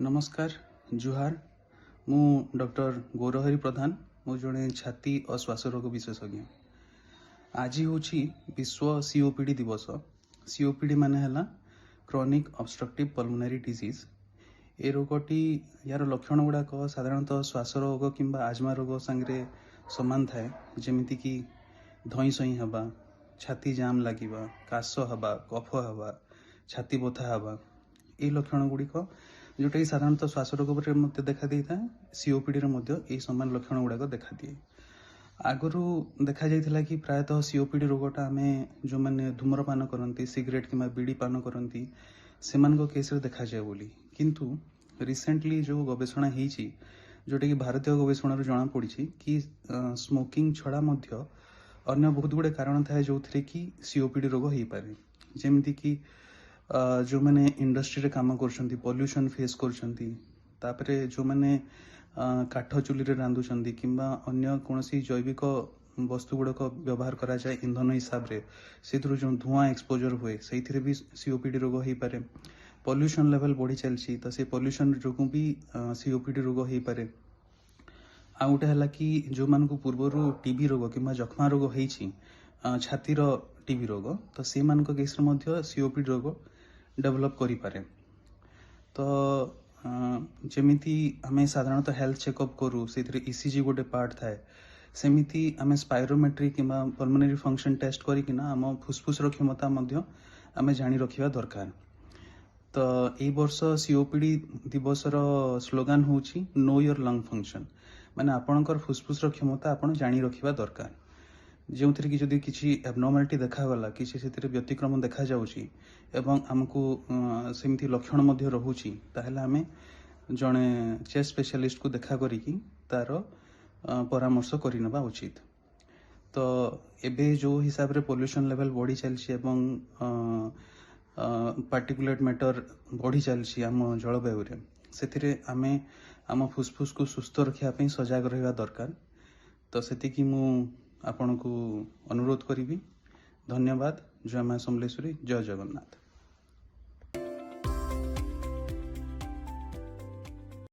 नमस्कार जुहार मु डॉक्टर गौरहरि प्रधान मु जड़े छाती और श्वास रोग विशेषज्ञ। आज हूँ विश्व सीओपीडी दिवस। सीओपीडी माने है क्रॉनिक ऑब्स्ट्रक्टिव पल्मोनरी डिजीज। ए रोगटी यार लक्षण गुड़ाक साधारणतः श्वास रोग किंबा आजमा रोग सांगे समान थाए, जमीती कि धई सई हवा, छाती जाम लगे, काश हवा, कफ हवा, छाती बथा हवा, ये लक्षण गुड़िक जोटा कि साधारणतः श्वास रोग पर देखा दी था, सीओपीडी रे समान लक्षण गुड़ाक देखा दिए। आगु देखा जाइथिला कि प्रायतः सीओपीडी रोगटा आम जो मैंने धूम्रपान करती, सिगरेट कि बीड़ी पान करती से केस देखा जाए बोली, किंतु रिसेंटली जो गवेषणा होती जोटा कि भारतीय गवेषण जना पड़ी कि स्मोकिंग छड़ा अन्य बहुत गुड़े कारण थाए जो थे कि सीओपीडी रोग हो पारे। जमीती कि जो मैंने इंडस्ट्री रे काम कर पॉल्यूशन फेस कर जो मैंने काठ चुली रे रांधुचंदी किंबा अन्य कौन जैविक वस्तु गुड़ाक व्यवहार करा जाए इंधन हिसाब रे से जो धुआं एक्सपोजर हुए से भी सीओपीडी रोग हो पारे। पॉल्यूशन लेवल बढ़ी चलती तो से पॉल्यूशन जो भी सीओपीडी रोग हो पारे। आ गोटे है कि जो मान को पूर्वर टीबी रोग कि जख्मा रोग होती छातीर टीबी रोग तो से केस सीओपीडी रोग डेवलप करि पारे। तो जमीती आम साधारणतः हेल्थ चेकअप करूँ से ईसीजी गोटे पार्ट थाए, सेमिति आम स्पायरोमेट्री कि पल्मोनरी फंक्शन टेस्ट करिकिना आम फुसफुस क्षमता आम जानी रखा दरकार। तो यही वर्ष सीओपीडी दिवस स्लोगान हूँ नो योर लंग फंक्शन, माने आपणकर फुसफुस क्षमता आपण जानी रखा दरकार। जो थी कि जदि किसी एबनॉर्मालिटी देखागला किसी से व्यतिक्रम देखा जाउची एवं आमको सेमती लक्षण रोचे ताहले आमे जड़े चेस्ट स्पेशलिस्ट को देखा करिकी तार परामर्श करनेबा उचित। तो एबे जो हिसाब रे पोल्यूशन लेवल बढ़ी चलछि एवं पार्टिकुलेट मैटर बढ़ी चलछि आम जलवायु रे सेथिरे आमे आम फुसफुस को सुस्थ रखिया पे सजग रहिबा दरकार। तो सेतिकी मु आपन को अनुरोध करी। धन्यवाद। जय मां समलेश्वरी, जय जगन्नाथ।